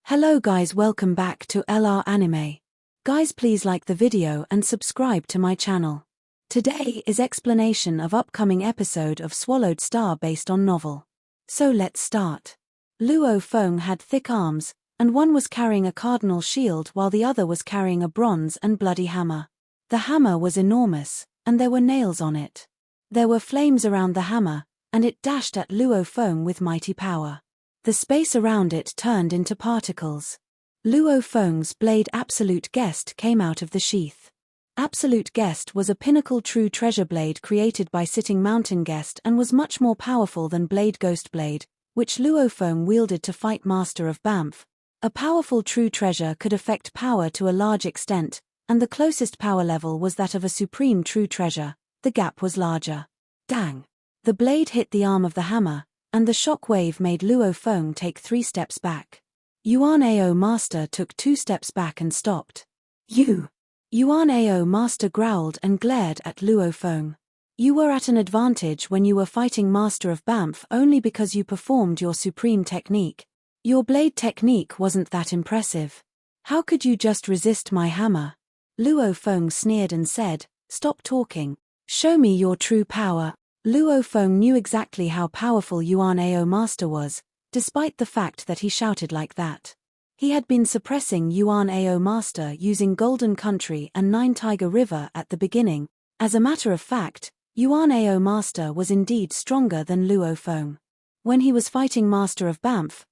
Hello guys, welcome back to LR Anime. Guys, please like the video and subscribe to my channel. Today is explanation of upcoming episode of Swallowed Star based on novel. So let's start. Luo Feng had thick arms, and one was carrying a cardinal shield while the other was carrying a bronze and bloody hammer. The hammer was enormous, and there were nails on it. There were flames around the hammer, and it dashed at Luo Feng with mighty power. The space around it turned into particles. Luo Feng's blade Absolute Guest came out of the sheath. Absolute Guest was a pinnacle true treasure blade created by Sitting Mountain Guest and was much more powerful than Blade Ghost Blade, which Luo Feng wielded to fight Master of Banff. A powerful true treasure could affect power to a large extent, and the closest power level was that of a supreme true treasure. The gap was larger. Dang! The blade hit the arm of the hammer, and the shock wave made Luo Feng take 3 steps back. Yuan Ao Master took 2 steps back and stopped. Yuan Ao Master growled and glared at Luo Feng. You were at an advantage when you were fighting Master of Banff only because you performed your supreme technique. Your blade technique wasn't that impressive. How could you just resist my hammer? Luo Feng sneered and said, "Stop talking. Show me your true power." Luo Feng knew exactly how powerful Yuan Ao Master was, despite the fact that he shouted like that. He had been suppressing Yuan Ao Master using Golden Country and Nine Tiger River at the beginning. As a matter of fact, Yuan Ao Master was indeed stronger than Luo Feng. When he was fighting Master of Banff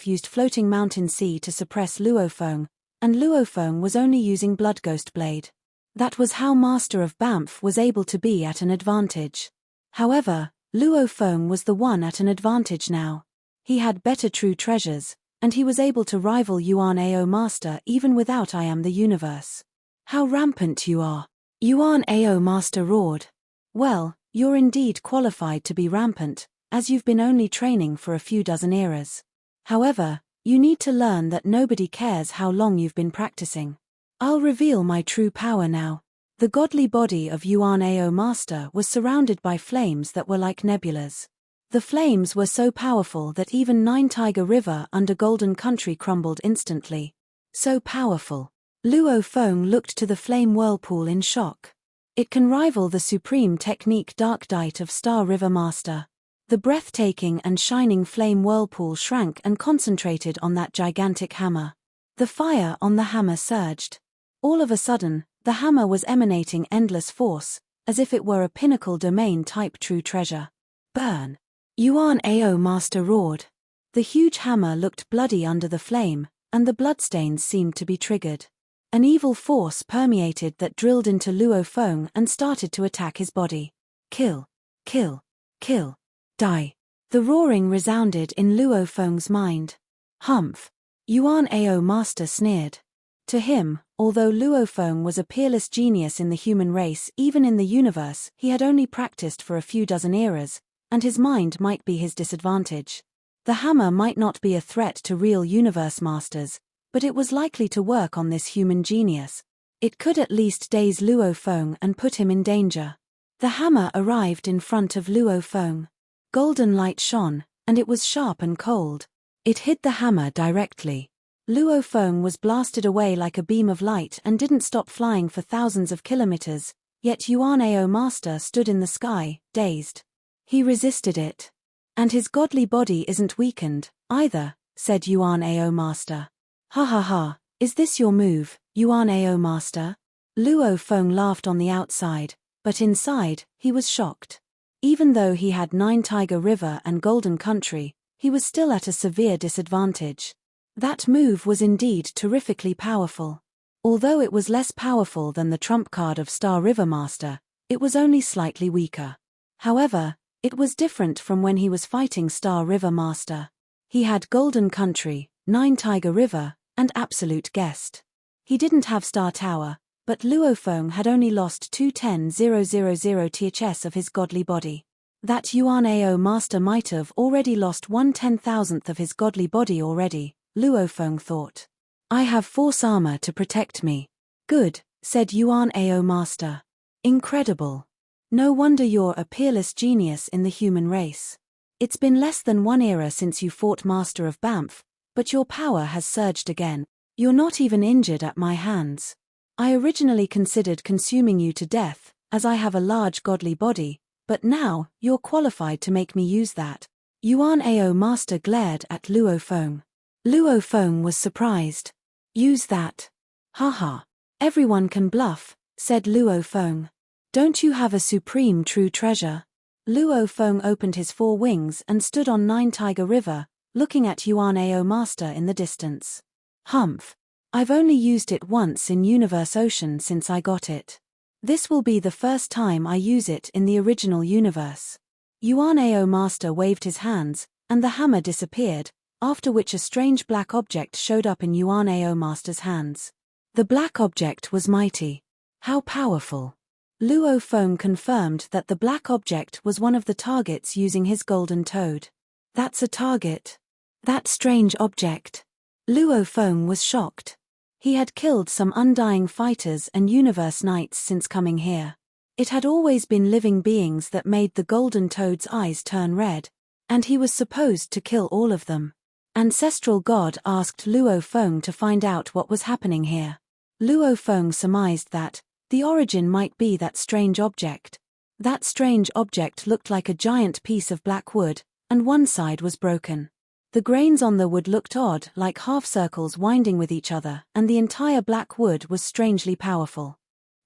used Floating Mountain Sea to suppress Luo Feng, and Luo Feng was only using Blood Ghost Blade. That was how Master of Banff was able to be at an advantage. However, Luo Feng was the one at an advantage now. He had better true treasures, and he was able to rival Yuan Ao Master even without I Am the Universe. How rampant you are! Yuan Ao Master roared. Well, you're indeed qualified to be rampant, as you've been only training for a few dozen eras. However, you need to learn that nobody cares how long you've been practicing. I'll reveal my true power now. The godly body of Yuan Ao Master was surrounded by flames that were like nebulas. The flames were so powerful that even Nine Tiger River under Golden Country crumbled instantly. So powerful. Luo Feng looked to the flame whirlpool in shock. It can rival the supreme technique Dark Dite of Star River Master. The breathtaking and shining flame whirlpool shrank and concentrated on that gigantic hammer. The fire on the hammer surged. All of a sudden, the hammer was emanating endless force, as if it were a pinnacle domain-type true treasure. Burn! Yuan Ao Master roared. The huge hammer looked bloody under the flame, and the bloodstains seemed to be triggered. An evil force permeated that drilled into Luo Feng and started to attack his body. Kill! Kill! Kill! Die! The roaring resounded in Luo Feng's mind. Humph! Yuan Ao Master sneered. To him, although Luo Feng was a peerless genius in the human race, even in the universe, he had only practiced for a few dozen eras, and his mind might be his disadvantage. The hammer might not be a threat to real universe masters, but it was likely to work on this human genius. It could at least daze Luo Feng and put him in danger. The hammer arrived in front of Luo Feng. Golden light shone, and it was sharp and cold. It hit the hammer directly. Luo Feng was blasted away like a beam of light and didn't stop flying for thousands of kilometers, yet Yuan Ao Master stood in the sky, dazed. He resisted it. And his godly body isn't weakened, either, said Yuan Ao Master. Ha ha ha, is this your move, Yuan Ao Master? Luo Feng laughed on the outside, but inside, he was shocked. Even though he had Nine Tiger River and Golden Country, he was still at a severe disadvantage. That move was indeed terrifically powerful. Although it was less powerful than the trump card of Star River Master, it was only slightly weaker. However, it was different from when he was fighting Star River Master. He had Golden Country, Nine Tiger River, and Absolute Guest. He didn't have Star Tower, but Luo Feng had only lost 210,000 THS of his godly body. That Yuan Ao Master might have already lost 1/10,000th of his godly body already, Luo Feng thought. I have force armor to protect me. Good, said Yuan Ao Master. Incredible. No wonder you're a peerless genius in the human race. It's been less than 1 era since you fought Master of Banff, But your power has surged again. You're not even injured at my hands. I originally considered consuming you to death, as I have a large godly body, but now, you're qualified to make me use that. Yuan Ao Master glared at Luo Feng. Luo Feng was surprised. Use that. Haha. Everyone can bluff, said Luo Feng. Don't you have a supreme true treasure? Luo Feng opened his 4 wings and stood on Nine Tiger River, looking at Yuan Ao Master in the distance. Humph. I've only used it once in Universe Ocean since I got it. This will be the first time I use it in the original universe. Yuan Ao Master waved his hands, and the hammer disappeared, after which a strange black object showed up in Yuan Ao Master's hands. The black object was mighty. How powerful. Luo Feng confirmed that the black object was one of the targets using his golden toad. That's a target. That strange object. Luo Feng was shocked. He had killed some undying fighters and universe knights since coming here. It had always been living beings that made the golden toad's eyes turn red, and he was supposed to kill all of them. Ancestral God asked Luo Feng to find out what was happening here. Luo Feng surmised that the origin might be that strange object. That strange object looked like a giant piece of black wood, and one side was broken. The grains on the wood looked odd, like half-circles winding with each other, and the entire black wood was strangely powerful.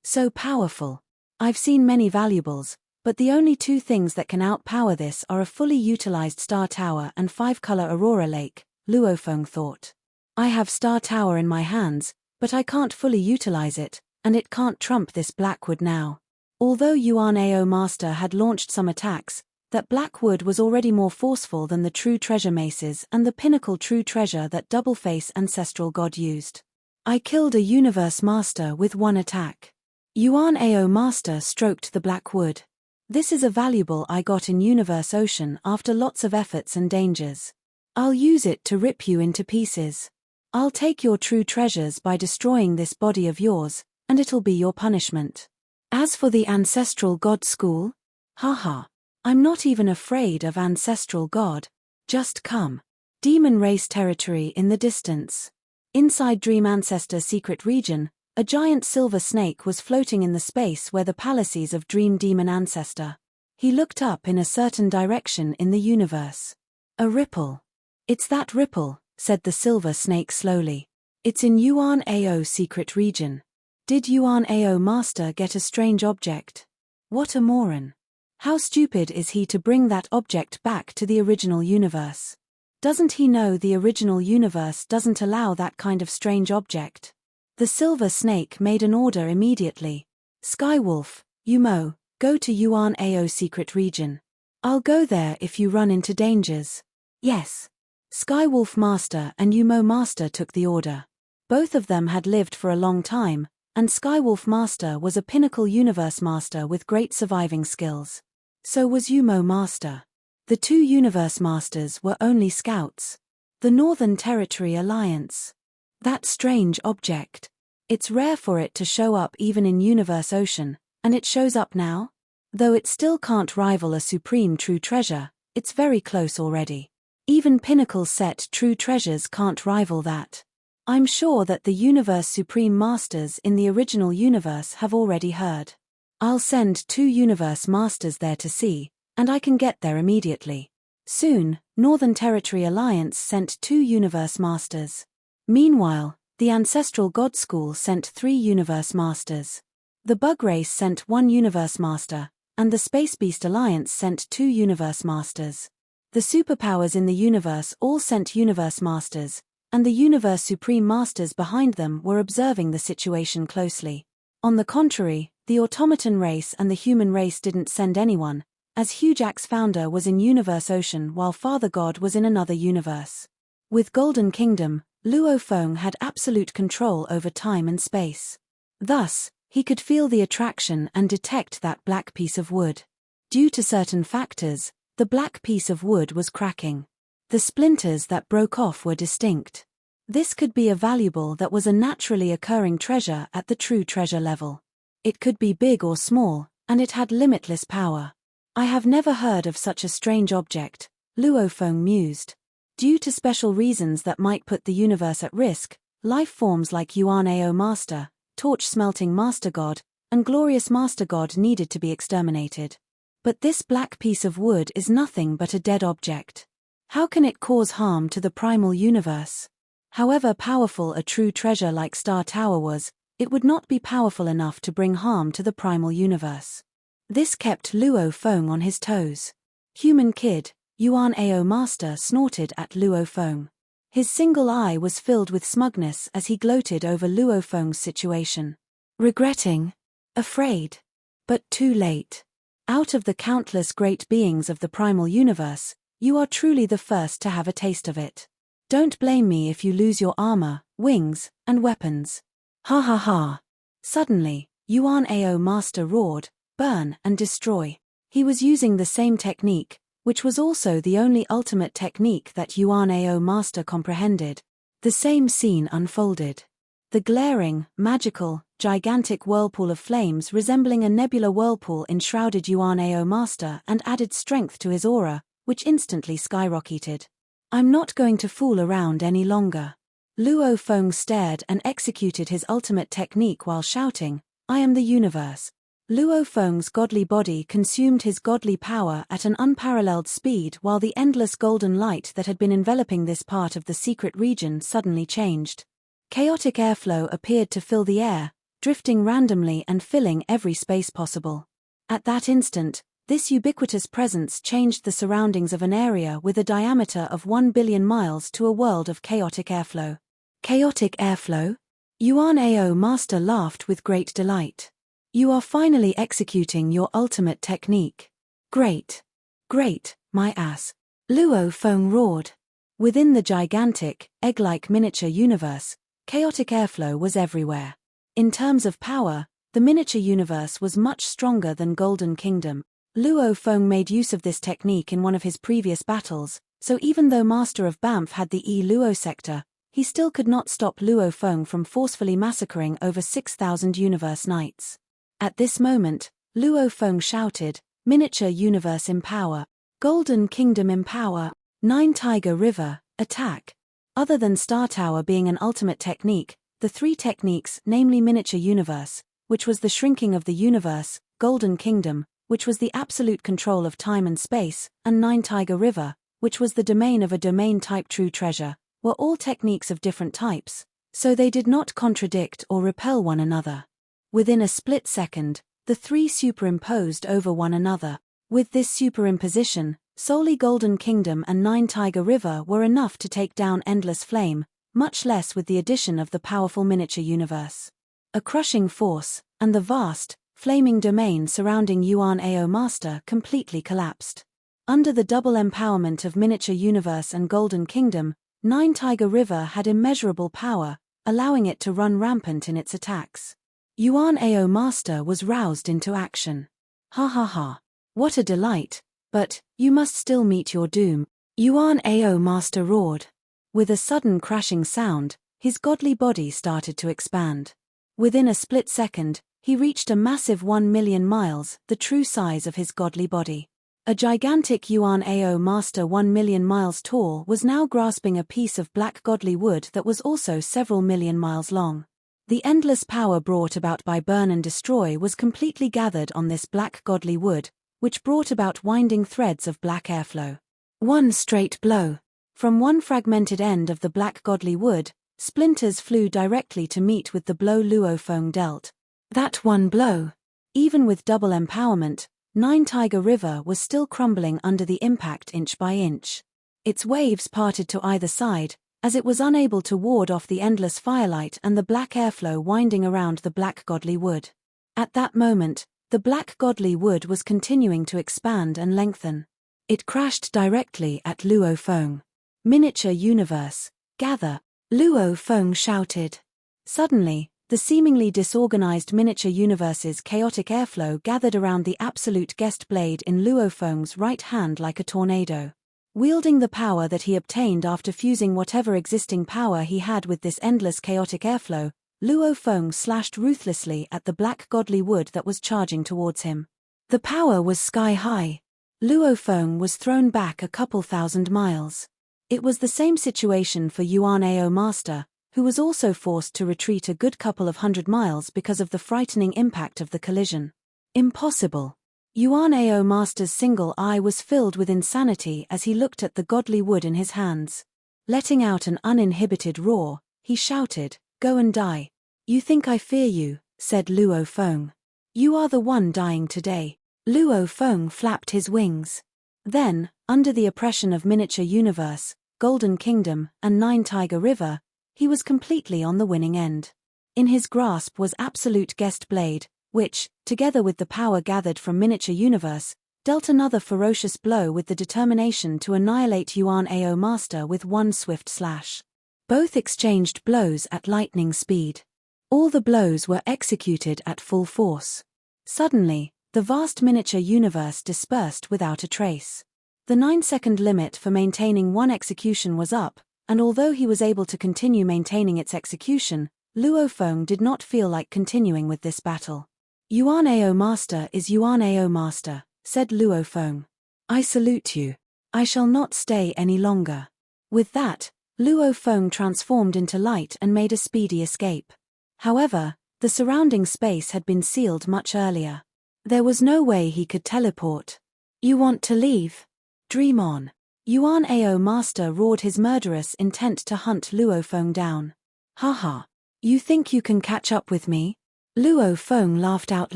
So powerful. I've seen many valuables, but the only 2 things that can outpower this are a fully utilized Star Tower and 5-color Aurora Lake, Luo Feng thought. I have Star Tower in my hands, but I can't fully utilize it, and it can't trump this blackwood now. Although Yuan Ao Master had launched some attacks, that black wood was already more forceful than the true treasure maces and the pinnacle true treasure that Double-Face Ancestral God used. I killed a universe master with 1 attack. Yuan Ao Master stroked the black wood. This is a valuable I got in Universe Ocean after lots of efforts and dangers. I'll use it to rip you into pieces. I'll take your true treasures by destroying this body of yours, and it'll be your punishment. As for the Ancestral God School? Haha. I'm not even afraid of Ancestral God. Just come. Demon race territory in the distance. Inside Dream Ancestor Secret Region, a giant silver snake was floating in the space where the palaces of Dream Demon Ancestor. He looked up in a certain direction in the universe. A ripple. It's that ripple, said the silver snake slowly. It's in Yuan Ao Secret Region. Did Yuan Ao Master get a strange object? What a moron. How stupid is he to bring that object back to the original universe? Doesn't he know the original universe doesn't allow that kind of strange object? The silver snake made an order immediately. Skywolf, Yumo, go to Yuan Ao Secret Region. I'll go there if you run into dangers. Yes. Skywolf Master and Yumo Master took the order. Both of them had lived for a long time, and Skywolf Master was a pinnacle universe master with great surviving skills. So was Yumo Master. The 2 universe masters were only scouts. The Northern Territory Alliance. That strange object. It's rare for it to show up even in Universe Ocean, and it shows up now? Though it still can't rival a supreme true treasure, it's very close already. Even Pinnacle set true treasures can't rival that. I'm sure that the Universe Supreme Masters in the original universe have already heard. I'll send 2 Universe Masters there to see, and I can get there immediately. Soon, Northern Territory Alliance sent 2 Universe Masters. Meanwhile, the Ancestral God School sent 3 Universe Masters. The Bug Race sent 1 Universe Master, and the Space Beast Alliance sent 2 Universe Masters. The superpowers in the universe all sent Universe Masters, and the Universe Supreme Masters behind them were observing the situation closely. On the contrary, the Automaton race and the human race didn't send anyone, as Hujack's founder was in Universe Ocean while Father God was in another universe. With Golden Kingdom, Luo Feng had absolute control over time and space. Thus, he could feel the attraction and detect that black piece of wood. Due to certain factors, the black piece of wood was cracking. The splinters that broke off were distinct. This could be a valuable that was a naturally occurring treasure at the true treasure level. It could be big or small, and it had limitless power. I have never heard of such a strange object, Luo Feng mused. Due to special reasons that might put the universe at risk, life forms like Yuan Ao Master, torch-smelting Master God, and glorious Master God needed to be exterminated. But this black piece of wood is nothing but a dead object. How can it cause harm to the primal universe? However powerful a true treasure like Star Tower was, it would not be powerful enough to bring harm to the primal universe. This kept Luo Feng on his toes. Human kid, Yuan Ao Master snorted at Luo Feng. His single eye was filled with smugness as he gloated over Luo Feng's situation. Regretting? Afraid? But too late. Out of the countless great beings of the primal universe, you are truly the first to have a taste of it. Don't blame me if you lose your armor, wings, and weapons. Ha ha ha. Suddenly, Yuan Ao Master roared, burn and destroy. He was using the same technique, which was also the only ultimate technique that Yuan Ao Master comprehended. The same scene unfolded. The glaring, magical, gigantic whirlpool of flames resembling a nebular whirlpool enshrouded Yuan Ao Master and added strength to his aura, which instantly skyrocketed. I'm not going to fool around any longer. Luo Feng stared and executed his ultimate technique while shouting, I am the universe. Luo Feng's godly body consumed his godly power at an unparalleled speed while the endless golden light that had been enveloping this part of the secret region suddenly changed. Chaotic airflow appeared to fill the air, drifting randomly and filling every space possible. At that instant, this ubiquitous presence changed the surroundings of an area with a diameter of 1 billion miles to a world of chaotic airflow. Chaotic airflow? Yuan Ao Master laughed with great delight. You are finally executing your ultimate technique. Great. Great, my ass. Luo Feng roared. Within the gigantic, egg-like miniature universe, chaotic airflow was everywhere. In terms of power, the miniature universe was much stronger than Golden Kingdom. Luo Feng made use of this technique in one of his previous battles, so even though Master of Banff had the Luo sector, he still could not stop Luo Feng from forcefully massacring over 6,000 universe knights. At this moment, Luo Feng shouted, Miniature Universe Empower, Golden Kingdom Empower, Nine Tiger River, Attack. Other than Star Tower being an ultimate technique, the three techniques, namely Miniature Universe, which was the shrinking of the universe, Golden Kingdom, which was the absolute control of time and space, and Nine Tiger River, which was the domain of a domain-type true treasure, were all techniques of different types, so they did not contradict or repel one another. Within a split second, the three superimposed over one another. With this superimposition, solely Golden Kingdom and Nine Tiger River were enough to take down Endless Flame, much less with the addition of the powerful miniature universe. A crushing force, and the vast, flaming domain surrounding Yuan Ao Master completely collapsed. Under the double empowerment of miniature universe and Golden Kingdom, Nine Tiger River had immeasurable power, allowing it to run rampant in its attacks. Yuan Ao Master was roused into action. Ha ha ha. What a delight, but, you must still meet your doom. Yuan Ao Master roared. With a sudden crashing sound, his godly body started to expand. Within a split second, he reached a massive 1 million miles, the true size of his godly body. A gigantic Yuan Ao Master 1 million miles tall was now grasping a piece of black godly wood that was also several million miles long. The endless power brought about by burn and destroy was completely gathered on this black godly wood, which brought about winding threads of black airflow. One straight blow. From one fragmented end of the black godly wood, splinters flew directly to meet with the blow Luo Feng dealt. That one blow. Even with double empowerment, Nine Tiger River was still crumbling under the impact inch by inch. Its waves parted to either side, as it was unable to ward off the endless firelight and the black airflow winding around the black godly wood. At that moment, the black godly wood was continuing to expand and lengthen. It crashed directly at Luo Feng. Miniature universe, gather, Luo Feng shouted. Suddenly, the seemingly disorganized miniature universe's chaotic airflow gathered around the absolute guest blade in Luo Feng's right hand like a tornado. Wielding the power that he obtained after fusing whatever existing power he had with this endless chaotic airflow, Luo Feng slashed ruthlessly at the black godly wood that was charging towards him. The power was sky high. Luo Feng was thrown back a couple thousand miles. It was the same situation for Yuan Ao Master, who was also forced to retreat a good couple of 100 miles because of the frightening impact of the collision. Impossible. Yuan Ao Master's single eye was filled with insanity as he looked at the godly wood in his hands. Letting out an uninhibited roar, he shouted, "Go and die." "You think I fear you," said Luo Feng. "You are the one dying today." Luo Feng flapped his wings. Then, under the oppression of Miniature Universe, Golden Kingdom, and Nine Tiger River, he was completely on the winning end. In his grasp was Absolute Guest Blade, which, together with the power gathered from Miniature Universe, dealt another ferocious blow with the determination to annihilate Yuan Ao Master with one swift slash. Both exchanged blows at lightning speed. All the blows were executed at full force. Suddenly, the vast Miniature Universe dispersed without a trace. The 9-second limit for maintaining one execution was up, and although he was able to continue maintaining its execution, Luo Feng did not feel like continuing with this battle. "Yuan Ao Master is Yuan Ao Master," said Luo Feng. "I salute you. I shall not stay any longer." With that, Luo Feng transformed into light and made a speedy escape. However, the surrounding space had been sealed much earlier. There was no way he could teleport. "You want to leave? Dream on." Yuan Ao Master roared his murderous intent to hunt Luo Feng down. "Haha. You think you can catch up with me?" Luo Feng laughed out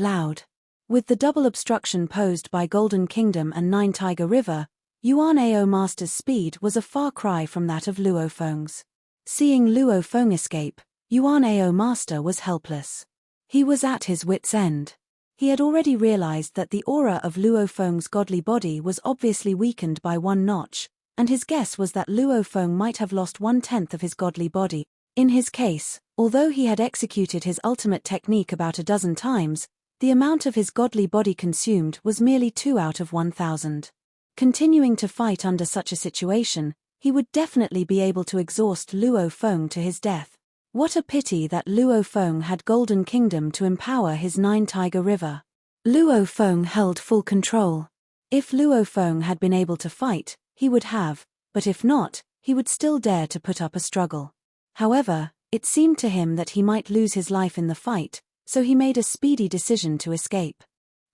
loud. With the double obstruction posed by Golden Kingdom and Nine Tiger River, Yuan Ao Master's speed was a far cry from that of Luo Feng's. Seeing Luo Feng escape, Yuan Ao Master was helpless. He was at his wits' end. He had already realized that the aura of Luo Feng's godly body was obviously weakened by one notch, and his guess was that Luo Feng might have lost 1/10 of his godly body. In his case, although he had executed his ultimate technique about a dozen times, the amount of his godly body consumed was merely 2 out of 1,000. Continuing to fight under such a situation, he would definitely be able to exhaust Luo Feng to his death. What a pity that Luo Feng had Golden Kingdom to empower his Nine Tiger River. Luo Feng held full control. If Luo Feng had been able to fight, he would have, but if not, he would still dare to put up a struggle. However, it seemed to him that he might lose his life in the fight, so he made a speedy decision to escape.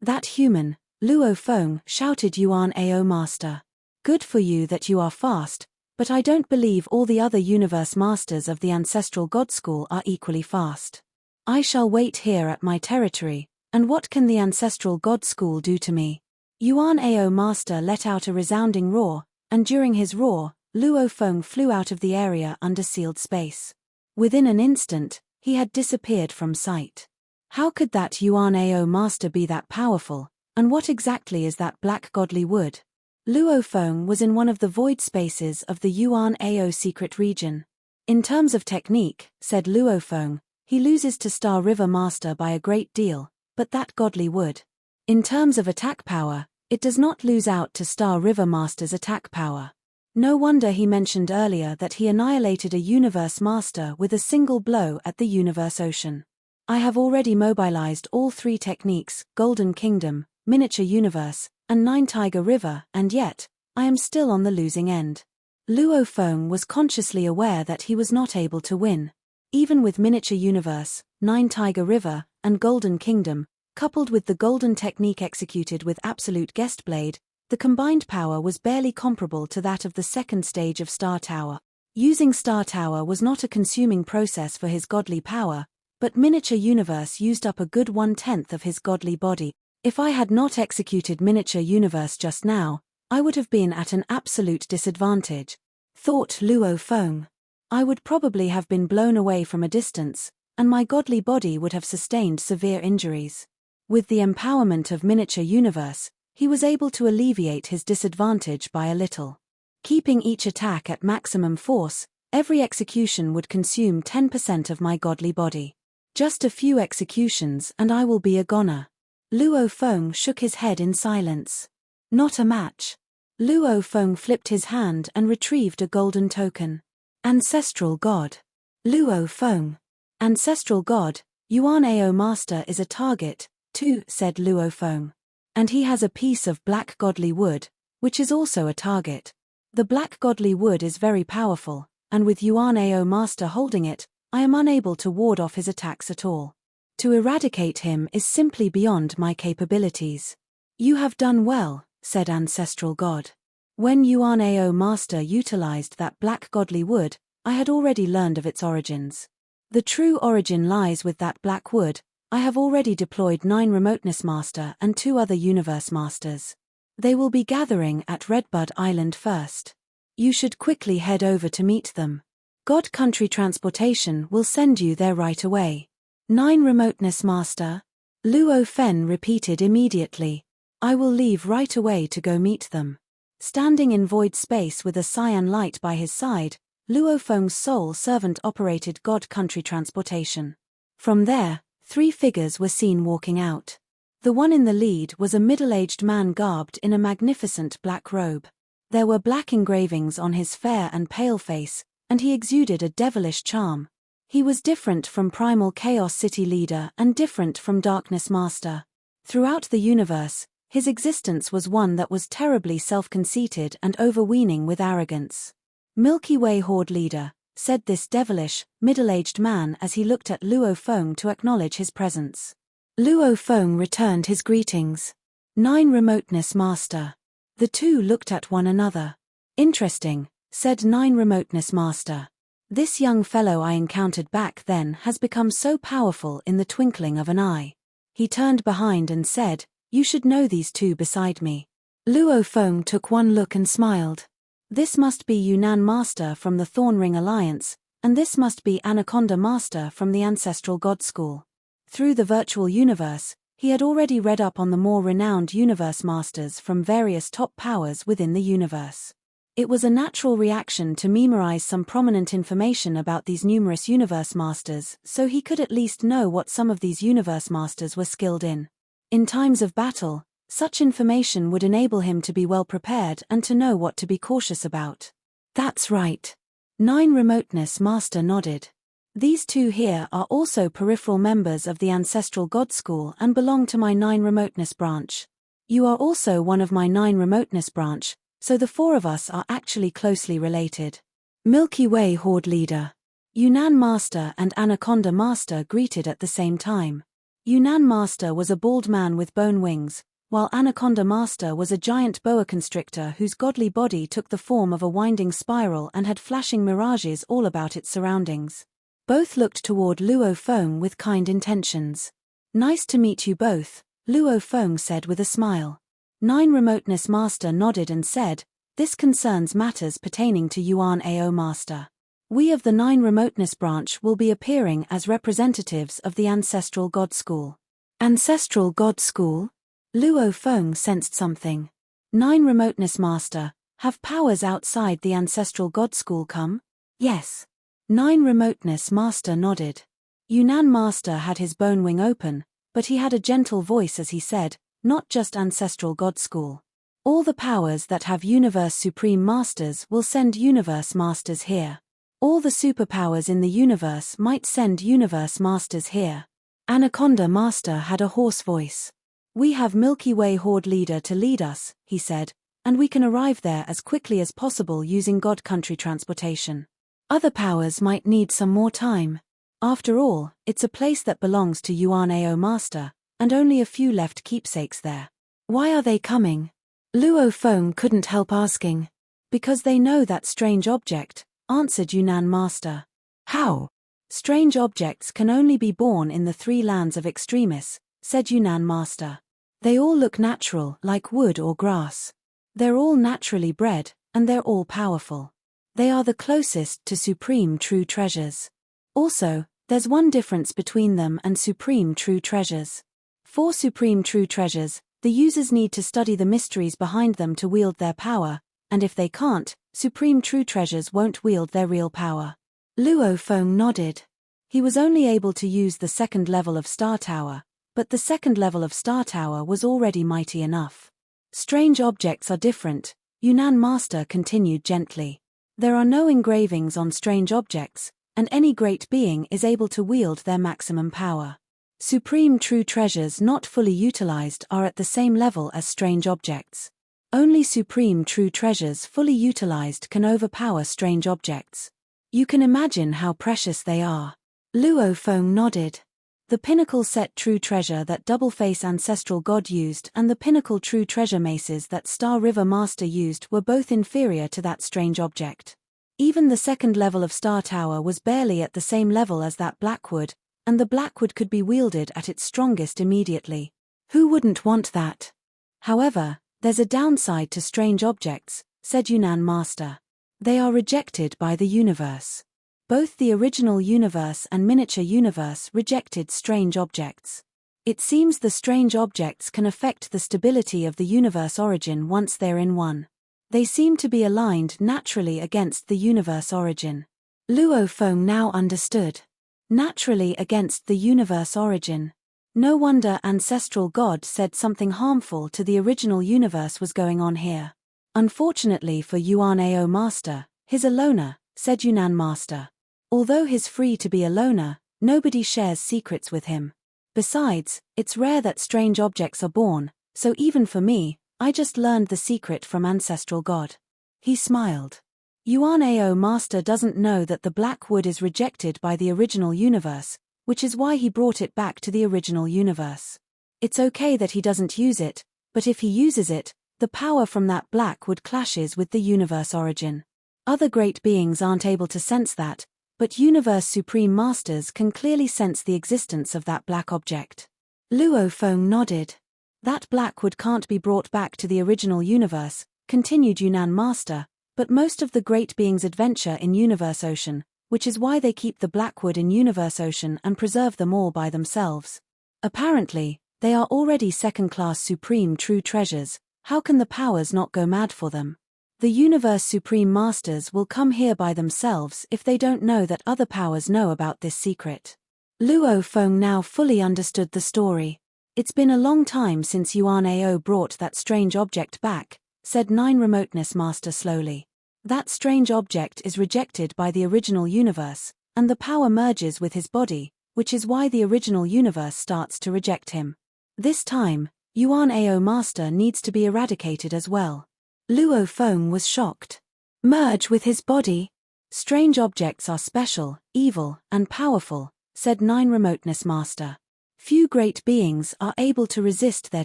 "That human, Luo Feng," shouted Yuan Ao Master. "Good for you that you are fast, but I don't believe all the other universe masters of the Ancestral God School are equally fast. I shall wait here at my territory, and what can the Ancestral God School do to me?" Yuan Ao Master let out a resounding roar, and during his roar, Luo Feng flew out of the area under sealed space. Within an instant, he had disappeared from sight. How could that Yuan Ao Master be that powerful, and what exactly is that black godly wood? Luo Feng was in one of the void spaces of the Yuan Ao secret region. "In terms of technique," said Luo Feng, "he loses to Star River Master by a great deal, but that godly wood. In terms of attack power, it does not lose out to Star River Master's attack power." No wonder he mentioned earlier that he annihilated a universe master with a single blow at the universe ocean. "I have already mobilized all 3 techniques, Golden Kingdom, Miniature Universe, and Nine Tiger River, and yet, I am still on the losing end." Luo Feng was consciously aware that he was not able to win. Even with Miniature Universe, Nine Tiger River, and Golden Kingdom, coupled with the golden technique executed with Absolute Guest Blade, the combined power was barely comparable to that of the second stage of Star Tower. Using Star Tower was not a consuming process for his godly power, but Miniature Universe used up a good 1/10 of his godly body. If I had not executed Miniature Universe just now, I would have been at an absolute disadvantage, thought Luo Feng. I would probably have been blown away from a distance, and my godly body would have sustained severe injuries. With the empowerment of Miniature Universe, he was able to alleviate his disadvantage by a little. Keeping each attack at maximum force, every execution would consume 10% of my godly body. Just a few executions and I will be a goner. Luo Feng shook his head in silence. Not a match. Luo Feng flipped his hand and retrieved a golden token. Ancestral God. Luo Feng. Ancestral God, Yuan Ao Master is a target, too, said Luo Feng. And he has a piece of black godly wood, which is also a target. The black godly wood is very powerful, and with Yuan Ao Master holding it, I am unable to ward off his attacks at all. To eradicate him is simply beyond my capabilities. You have done well, said Ancestral God. When Yuan Ao Master utilized that black godly wood, I had already learned of its origins. The true origin lies with that black wood. I have already deployed 9 Remoteness Master and 2 other Universe Masters. They will be gathering at Redbud Island first. You should quickly head over to meet them. God Country Transportation will send you there right away. 9 Remoteness Master? Luo Fen repeated immediately. I will leave right away to go meet them. Standing in void space with a cyan light by his side, Luo Feng's soul servant operated God Country Transportation. From there, 3 figures were seen walking out. The one in the lead was a middle-aged man garbed in a magnificent black robe. There were black engravings on his fair and pale face, and he exuded a devilish charm. He was different from Primal Chaos City Leader and different from Darkness Master. Throughout the universe, his existence was one that was terribly self-conceited and overweening with arrogance. Milky Way Horde Leader, said this devilish, middle-aged man as he looked at Luo Feng to acknowledge his presence. Luo Feng returned his greetings. 9 Remoteness Master. The two looked at one another. Interesting, said 9 Remoteness Master. This young fellow I encountered back then has become so powerful in the twinkling of an eye. He turned behind and said, you should know these two beside me. Luo Feng took one look and smiled. This must be Yunnan Master from the Thornring Alliance, and this must be Anaconda Master from the Ancestral God School. Through the virtual universe, he had already read up on the more renowned universe masters from various top powers within the universe. It was a natural reaction to memorize some prominent information about these numerous universe masters so he could at least know what some of these universe masters were skilled in. In times of battle, such information would enable him to be well prepared and to know what to be cautious about. That's right. 9 Remoteness Master nodded. These two here are also peripheral members of the Ancestral God School and belong to my 9 Remoteness branch. You are also one of my 9 Remoteness branch, so the 4 of us are actually closely related. Milky Way Horde Leader. Yunnan Master and Anaconda Master greeted at the same time. Yunnan Master was a bald man with bone wings, while Anaconda Master was a giant boa constrictor whose godly body took the form of a winding spiral and had flashing mirages all about its surroundings. Both looked toward Luo Feng with kind intentions. Nice to meet you both, Luo Feng said with a smile. 9 Remoteness Master nodded and said, this concerns matters pertaining to Yuan Ao Master. We of the 9 Remoteness branch will be appearing as representatives of the Ancestral God School. Ancestral God School? Luo Feng sensed something. 9 Remoteness Master, have powers outside the Ancestral God School come? Yes. 9 Remoteness Master nodded. Yunnan Master had his bone wing open, but he had a gentle voice as he said, not just Ancestral God School. All the powers that have Universe Supreme Masters will send Universe Masters here. All the superpowers in the universe might send Universe Masters here. Anaconda Master had a hoarse voice. We have Milky Way Horde Leader to lead us, he said, and we can arrive there as quickly as possible using God Country Transportation. Other powers might need some more time. After all, it's a place that belongs to Yuan Ao Master, and only a few left keepsakes there. Why are they coming? Luo Feng couldn't help asking. Because they know that strange object, answered Yunnan Master. How? Strange objects can only be born in the 3 lands of Extremis, said Yunnan Master. They all look natural, like wood or grass. They're all naturally bred, and they're all powerful. They are the closest to supreme true treasures. Also, there's one difference between them and supreme true treasures. For supreme true treasures, the users need to study the mysteries behind them to wield their power, and if they can't, supreme true treasures won't wield their real power. Luo Feng nodded. He was only able to use the 2nd level of Star Tower, but the 2nd level of Star Tower was already mighty enough. Strange objects are different, Yunnan Master continued gently. There are no engravings on strange objects, and any great being is able to wield their maximum power. Supreme true treasures not fully utilized are at the same level as strange objects. Only supreme true treasures fully utilized can overpower strange objects. You can imagine how precious they are. Luo Feng nodded. The pinnacle set true treasure that Double-Face Ancestral God used and the pinnacle true treasure maces that Star River Master used were both inferior to that strange object. Even the second level of Star Tower was barely at the same level as that Blackwood, and the Blackwood could be wielded at its strongest immediately. Who wouldn't want that? However, there's a downside to strange objects, said Yunnan Master. They are rejected by the universe. Both the original universe and miniature universe rejected strange objects. It seems the strange objects can affect the stability of the universe origin once they're in one. They seem to be aligned naturally against the universe origin. Luo Feng now understood. Naturally against the universe origin. No wonder Ancestral God said something harmful to the original universe was going on here. Unfortunately for Yuan Ao Master, he's a loner, said Yunnan Master. Although he's free to be a loner, nobody shares secrets with him. Besides, it's rare that strange objects are born, so even for me, I just learned the secret from Ancestral God. He smiled. Yuan Ao Master doesn't know that the Blackwood is rejected by the original universe, which is why he brought it back to the original universe. It's okay that he doesn't use it, but if he uses it, the power from that Blackwood clashes with the universe origin. Other great beings aren't able to sense that, but Universe Supreme Masters can clearly sense the existence of that black object. Luo Feng nodded. That Blackwood can't be brought back to the original universe, continued Yunnan Master, but most of the great beings adventure in Universe Ocean, which is why they keep the Blackwood in Universe Ocean and preserve them all by themselves. Apparently, they are already second-class supreme true treasures. How can the powers not go mad for them? The Universe Supreme Masters will come here by themselves if they don't know that other powers know about this secret. Luo Feng now fully understood the story. It's been a long time since Yuan Ao brought that strange object back, said Nine Remoteness Master slowly. That strange object is rejected by the original universe, and the power merges with his body, which is why the original universe starts to reject him. This time, Yuan Ao Master needs to be eradicated as well. Luo Feng was shocked. Merge with his body? Strange objects are special, evil, and powerful, said Nine Remoteness Master. Few great beings are able to resist their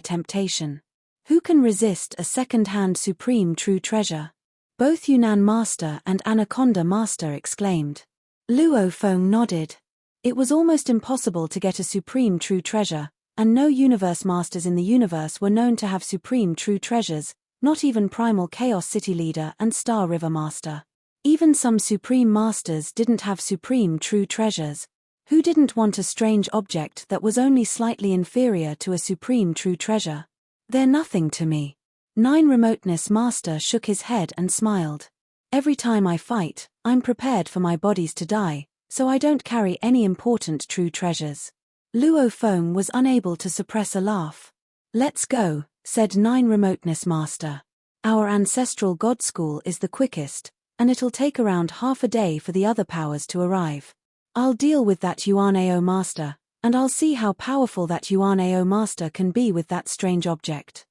temptation. Who can resist a second-hand supreme true treasure? Both Yunnan Master and Anaconda Master exclaimed. Luo Feng nodded. It was almost impossible to get a supreme true treasure, and no universe masters in the universe were known to have supreme true treasures, not even Primal Chaos City Leader and Star River Master. Even some supreme masters didn't have supreme true treasures. Who didn't want a strange object that was only slightly inferior to a supreme true treasure? They're nothing to me. Nine Remoteness Master shook his head and smiled. Every time I fight, I'm prepared for my bodies to die, so I don't carry any important true treasures. Luo Feng was unable to suppress a laugh. Let's go, said Nine Remoteness Master. Our Ancestral God School is the quickest, and it'll take around half a day for the other powers to arrive. I'll deal with that Yuan Ao Master, and I'll see how powerful that Yuan Ao Master can be with that strange object.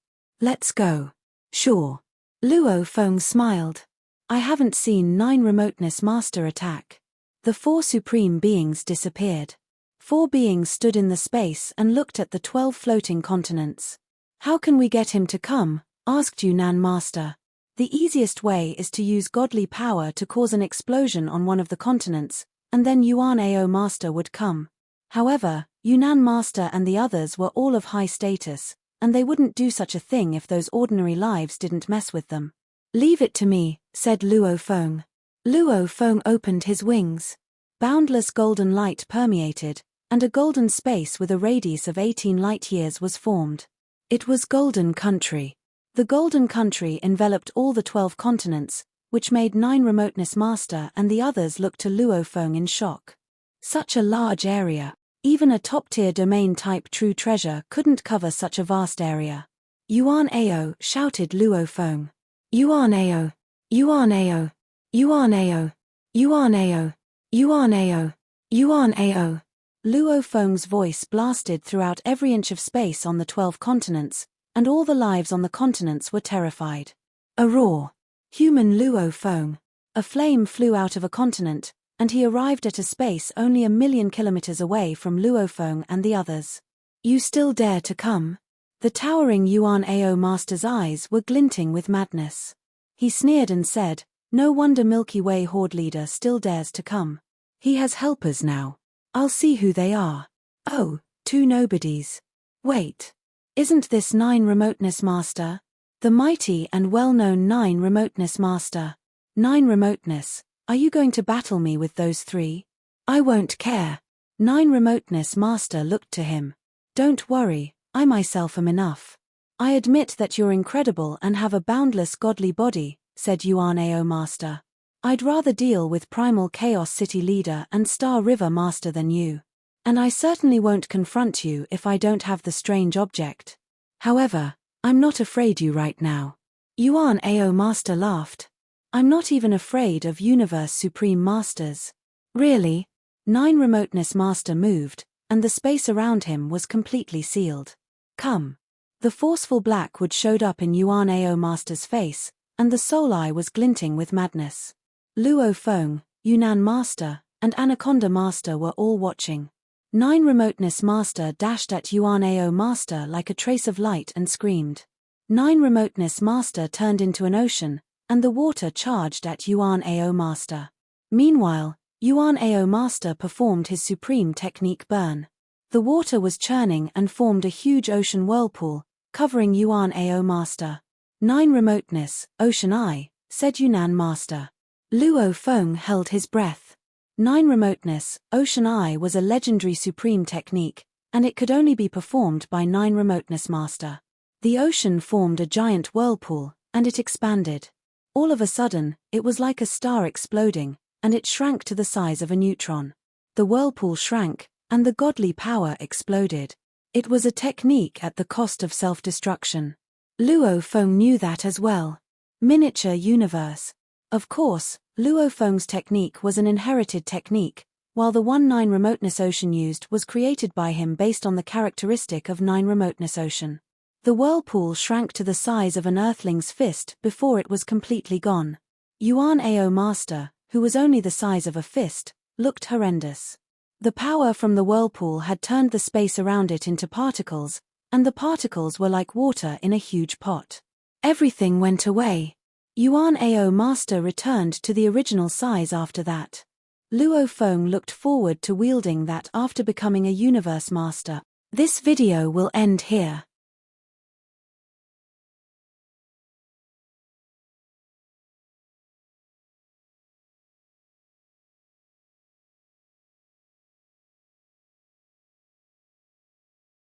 Let's go. Sure. Luo Feng smiled. I haven't seen Nine Remoteness Master attack. The 4 supreme beings disappeared. 4 beings stood in the space and looked at the 12 floating continents. How can we get him to come? Asked Yunnan Master. The easiest way is to use godly power to cause an explosion on one of the continents, and then Yuan Ao Master would come. However, Yunnan Master and the others were all of high status, and they wouldn't do such a thing if those ordinary lives didn't mess with them. Leave it to me, said Luo Feng. Luo Feng opened his wings. Boundless golden light permeated, and a golden space with a radius of 18 light-years was formed. It was Golden Country. The Golden Country enveloped all the 12 continents, which made Nine Remoteness Master and the others look to Luo Feng in shock. Such a large area. Even a top-tier domain-type true treasure couldn't cover such a vast area. Yuan Ao, shouted Luo Feng. Yuan Ao! Yuan Ao! Yuan Ao! Yuan Ao! Yuan Ao! Yuan Ao! Luo Feng's voice blasted throughout every inch of space on the 12 continents, and all the lives on the continents were terrified. A roar. Human Luo Feng. A flame flew out of a continent, and he arrived at a space only 1,000,000 kilometers away from Luo Feng and the others. You still dare to come? The towering Yuan Ao master's eyes were glinting with madness. He sneered and said, no wonder Milky Way Horde leader still dares to come. He has helpers now. I'll see who they are. Oh, two nobodies. Wait. Isn't this Nine Remoteness Master? The mighty and well-known Nine Remoteness Master. Nine Remoteness, are you going to battle me with those three? I won't care. Nine Remoteness Master looked to him. Don't worry, I myself am enough. I admit that you're incredible and have a boundless godly body, said Yuan Ao Master. I'd rather deal with Primal Chaos City Leader and Star River Master than you. And I certainly won't confront you if I don't have the strange object. However, I'm not afraid you right now. Yuan Ao Master laughed. I'm not even afraid of Universe Supreme Masters. Really? Nine Remoteness Master moved, and the space around him was completely sealed. Come. The forceful blackwood showed up in Yuan Ao Master's face, and the soul eye was glinting with madness. Luo Feng, Yunnan Master, and Anaconda Master were all watching. Nine Remoteness Master dashed at Yuan Ao Master like a trace of light and screamed. Nine Remoteness Master turned into an ocean, and the water charged at Yuan Ao Master. Meanwhile, Yuan Ao Master performed his supreme technique burn. The water was churning and formed a huge ocean whirlpool, covering Yuan Ao Master. Nine Remoteness, Ocean Eye, said Yunnan Master. Luo Feng held his breath. Nine Remoteness, Ocean Eye was a legendary supreme technique, and it could only be performed by Nine Remoteness Master. The ocean formed a giant whirlpool, and it expanded. All of a sudden, it was like a star exploding, and it shrank to the size of a neutron. The whirlpool shrank, and the godly power exploded. It was a technique at the cost of self-destruction. Luo Feng knew that as well. Miniature universe. Of course, Luo Feng's technique was an inherited technique, while the one Nine Remoteness Ocean used was created by him based on the characteristic of Nine Remoteness Ocean. The whirlpool shrank to the size of an earthling's fist before it was completely gone. Yuan Ao Master, who was only the size of a fist, looked horrendous. The power from the whirlpool had turned the space around it into particles, and the particles were like water in a huge pot. Everything went away. Yuan Ao Master returned to the original size after that. Luo Feng looked forward to wielding that after becoming a Universe Master. This video will end here.